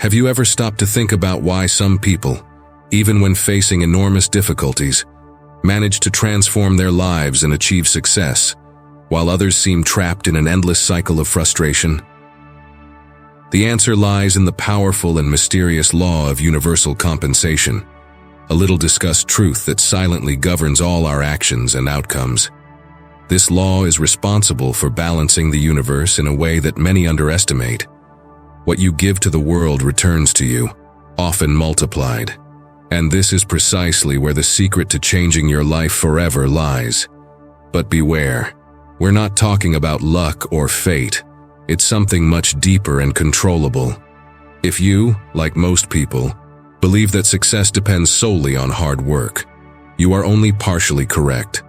Have you ever stopped to think about why some people, even when facing enormous difficulties, manage to transform their lives and achieve success, while others seem trapped in an endless cycle of frustration? The answer lies in the powerful and mysterious law of universal compensation, a little-discussed truth that silently governs all our actions and outcomes. This law is responsible for balancing the universe in a way that many underestimate. What you give to the world returns to you, often multiplied. And this is precisely where the secret to changing your life forever lies. But beware, we're not talking about luck or fate. It's something much deeper and controllable. If you, like most people, believe that success depends solely on hard work, you are only partially correct.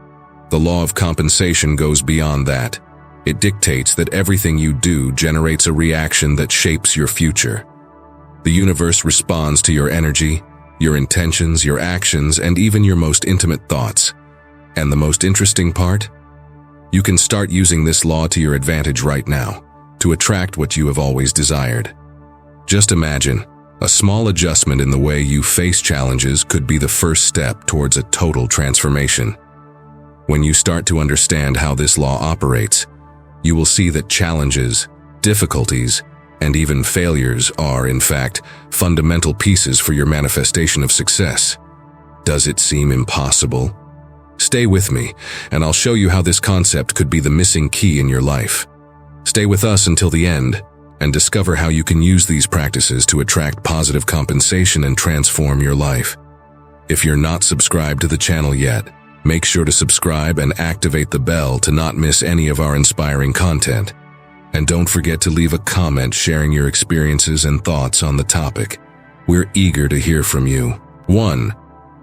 The law of compensation goes beyond that. It dictates that everything you do generates a reaction that shapes your future. The universe responds to your energy, your intentions, your actions, and even your most intimate thoughts. And the most interesting part? You can start using this law to your advantage right now, to attract what you have always desired. Just imagine, a small adjustment in the way you face challenges could be the first step towards a total transformation. When you start to understand how this law operates, you will see that challenges, difficulties, and even failures are, in fact, fundamental pieces for your manifestation of success. Does it seem impossible? Stay with me, and I'll show you how this concept could be the missing key in your life. Stay with us until the end, and discover how you can use these practices to attract positive compensation and transform your life. If you're not subscribed to the channel yet, make sure to subscribe and activate the bell to not miss any of our inspiring content. And don't forget to leave a comment sharing your experiences and thoughts on the topic. We're eager to hear from you. 1.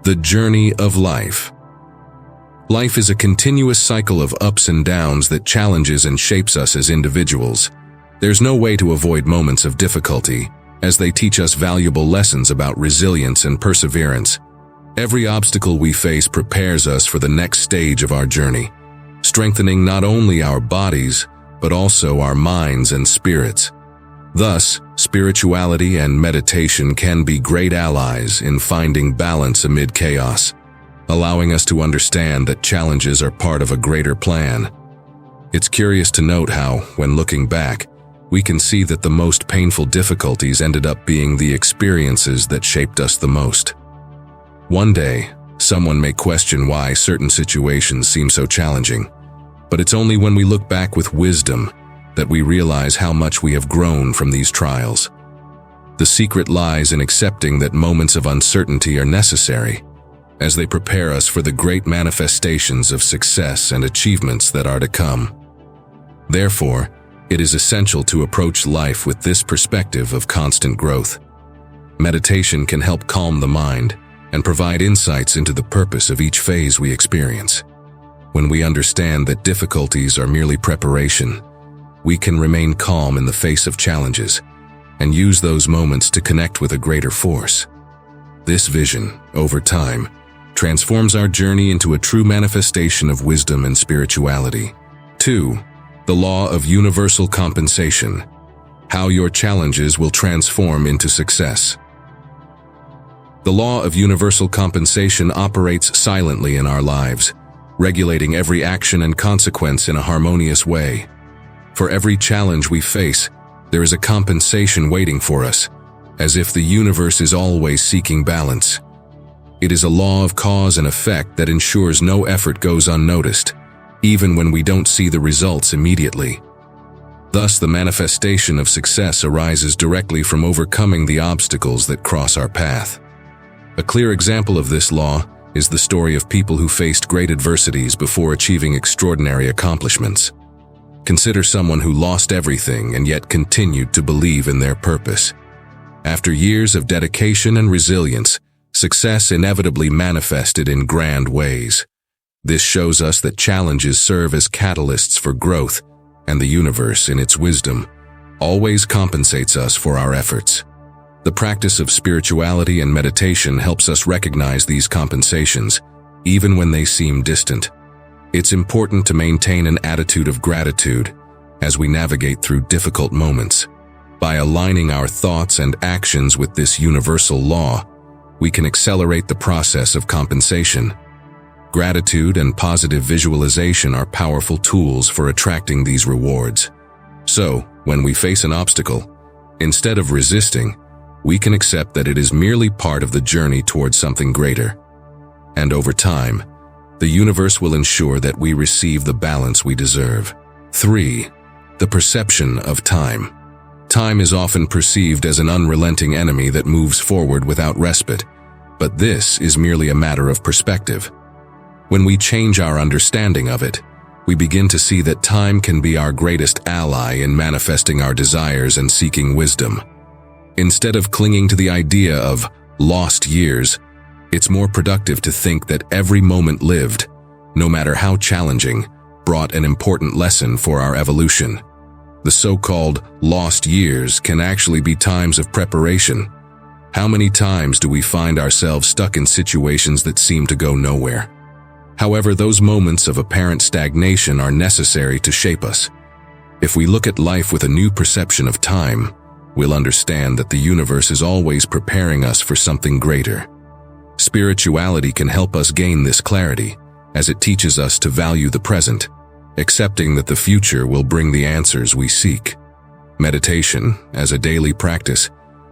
The journey of life. Life is a continuous cycle of ups and downs that challenges and shapes us as individuals. There's no way to avoid moments of difficulty, as they teach us valuable lessons about resilience and perseverance. Every obstacle we face prepares us for the next stage of our journey, strengthening not only our bodies, but also our minds and spirits. Thus, spirituality and meditation can be great allies in finding balance amid chaos, allowing us to understand that challenges are part of a greater plan. It's curious to note how, when looking back, we can see that the most painful difficulties ended up being the experiences that shaped us the most. One day, someone may question why certain situations seem so challenging, but it's only when we look back with wisdom that we realize how much we have grown from these trials. The secret lies in accepting that moments of uncertainty are necessary, as they prepare us for the great manifestations of success and achievements that are to come. Therefore, it is essential to approach life with this perspective of constant growth. Meditation can help calm the mind and provide insights into the purpose of each phase we experience. When we understand that difficulties are merely preparation, we can remain calm in the face of challenges and use those moments to connect with a greater force. This vision, over time, transforms our journey into a true manifestation of wisdom and spirituality. 2. The law of universal compensation. How your challenges will transform into success. The law of universal compensation operates silently in our lives, regulating every action and consequence in a harmonious way. For every challenge we face, there is a compensation waiting for us, as if the universe is always seeking balance. It is a law of cause and effect that ensures no effort goes unnoticed, even when we don't see the results immediately. Thus, the manifestation of success arises directly from overcoming the obstacles that cross our path. A clear example of this law is the story of people who faced great adversities before achieving extraordinary accomplishments. Consider someone who lost everything and yet continued to believe in their purpose. After years of dedication and resilience, success inevitably manifested in grand ways. This shows us that challenges serve as catalysts for growth, and the universe, in its wisdom, always compensates us for our efforts. The practice of spirituality and meditation helps us recognize these compensations, even when they seem distant. It's important to maintain an attitude of gratitude as we navigate through difficult moments. By aligning our thoughts and actions with this universal law, we can accelerate the process of compensation. Gratitude and positive visualization are powerful tools for attracting these rewards. So, when we face an obstacle, instead of resisting, we can accept that it is merely part of the journey towards something greater. And over time, the universe will ensure that we receive the balance we deserve. 3. The perception of time. Time is often perceived as an unrelenting enemy that moves forward without respite, but this is merely a matter of perspective. When we change our understanding of it, we begin to see that time can be our greatest ally in manifesting our desires and seeking wisdom. Instead of clinging to the idea of lost years, it's more productive to think that every moment lived, no matter how challenging, brought an important lesson for our evolution. The so-called lost years can actually be times of preparation. How many times do we find ourselves stuck in situations that seem to go nowhere? However, those moments of apparent stagnation are necessary to shape us. If we look at life with a new perception of time, we'll understand that the universe is always preparing us for something greater. Spirituality can help us gain this clarity, as it teaches us to value the present, accepting that the future will bring the answers we seek. Meditation, as a daily practice,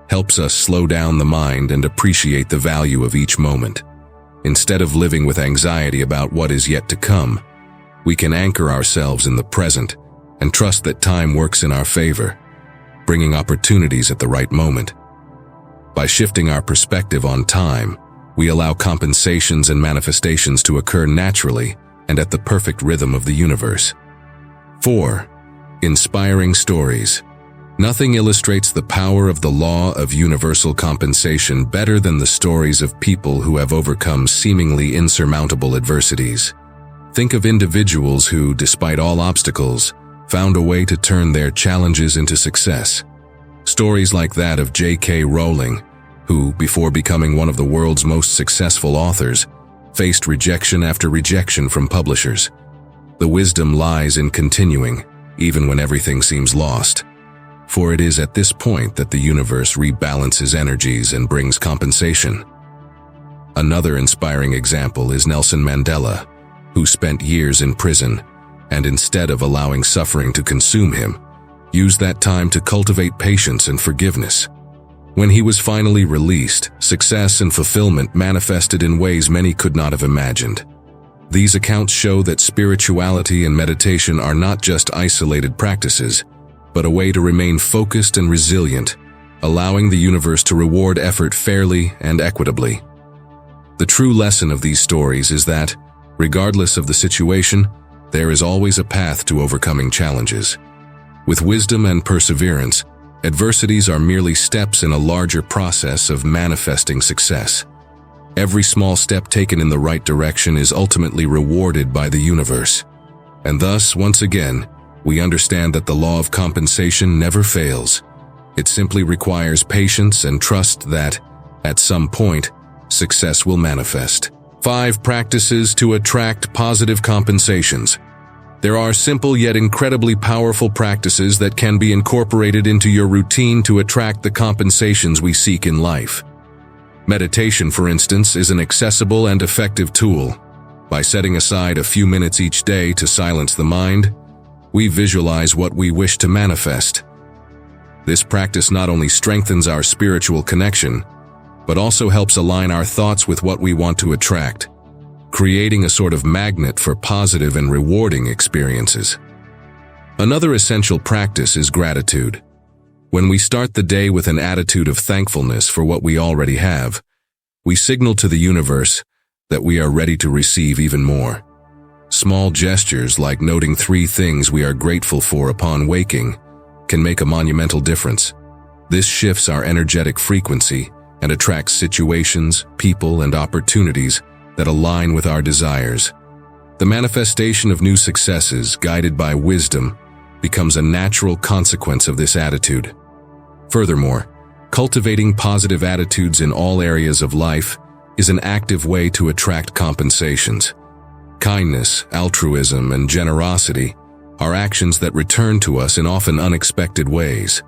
helps us slow down the mind and appreciate the value of each moment. Instead of living with anxiety about what is yet to come, we can anchor ourselves in the present and trust that time works in our favor, bringing opportunities at the right moment. By shifting our perspective on time, we allow compensations and manifestations to occur naturally and at the perfect rhythm of the universe. 4. Inspiring stories. Nothing illustrates the power of the law of universal compensation better than the stories of people who have overcome seemingly insurmountable adversities. Think of individuals who, despite all obstacles, found a way to turn their challenges into success. Stories like that of J.K. Rowling, who, before becoming one of the world's most successful authors, faced rejection after rejection from publishers. The wisdom lies in continuing, even when everything seems lost. For it is at this point that the universe rebalances energies and brings compensation. Another inspiring example is Nelson Mandela, who spent years in prison, and instead of allowing suffering to consume him, used that time to cultivate patience and forgiveness. When he was finally released, success and fulfillment manifested in ways many could not have imagined. These accounts show that spirituality and meditation are not just isolated practices, but a way to remain focused and resilient, allowing the universe to reward effort fairly and equitably. The true lesson of these stories is that, regardless of the situation, there is always a path to overcoming challenges. With wisdom and perseverance, adversities are merely steps in a larger process of manifesting success. Every small step taken in the right direction is ultimately rewarded by the universe. And thus, once again, we understand that the law of compensation never fails. It simply requires patience and trust that, at some point, success will manifest. 5 practices to attract positive compensations. There are simple yet incredibly powerful practices that can be incorporated into your routine to attract the compensations we seek in life. Meditation, for instance, is an accessible and effective tool. By setting aside a few minutes each day to silence the mind, we visualize what we wish to manifest. This practice not only strengthens our spiritual connection, but also helps align our thoughts with what we want to attract, creating a sort of magnet for positive and rewarding experiences. Another essential practice is gratitude. When we start the day with an attitude of thankfulness for what we already have, we signal to the universe that we are ready to receive even more. Small gestures like noting 3 things we are grateful for upon waking can make a monumental difference. This shifts our energetic frequency and attracts situations, people, and opportunities that align with our desires. The manifestation of new successes, guided by wisdom, becomes a natural consequence of this attitude. Furthermore, cultivating positive attitudes in all areas of life is an active way to attract compensations. Kindness, altruism, and generosity are actions that return to us in often unexpected ways.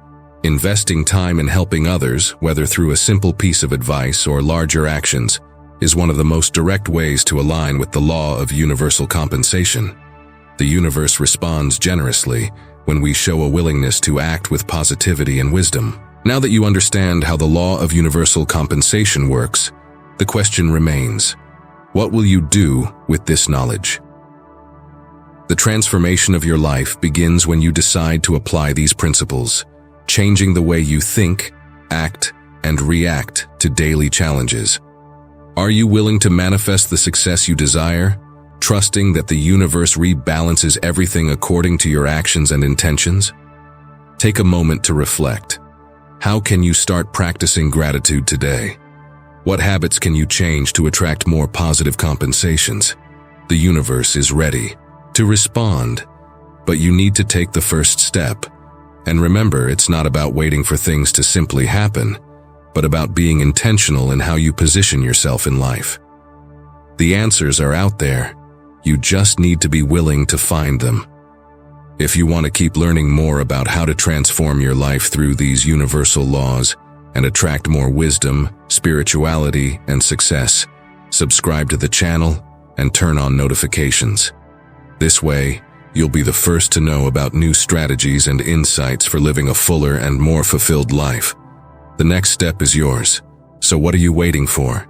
Investing time in helping others, whether through a simple piece of advice or larger actions, is one of the most direct ways to align with the law of universal compensation. The universe responds generously when we show a willingness to act with positivity and wisdom. Now that you understand how the law of universal compensation works, the question remains, what will you do with this knowledge? The transformation of your life begins when you decide to apply these principles, changing the way you think, act, and react to daily challenges. Are you willing to manifest the success you desire, trusting that the universe rebalances everything according to your actions and intentions? Take a moment to reflect. How can you start practicing gratitude today? What habits can you change to attract more positive compensations? The universe is ready to respond, but you need to take the first step. And remember, it's not about waiting for things to simply happen, but about being intentional in how you position yourself in life. The answers are out there. You just need to be willing to find them. If you want to keep learning more about how to transform your life through these universal laws and attract more wisdom, spirituality, and success, subscribe to the channel and turn on notifications. This way, you'll be the first to know about new strategies and insights for living a fuller and more fulfilled life. The next step is yours. So what are you waiting for?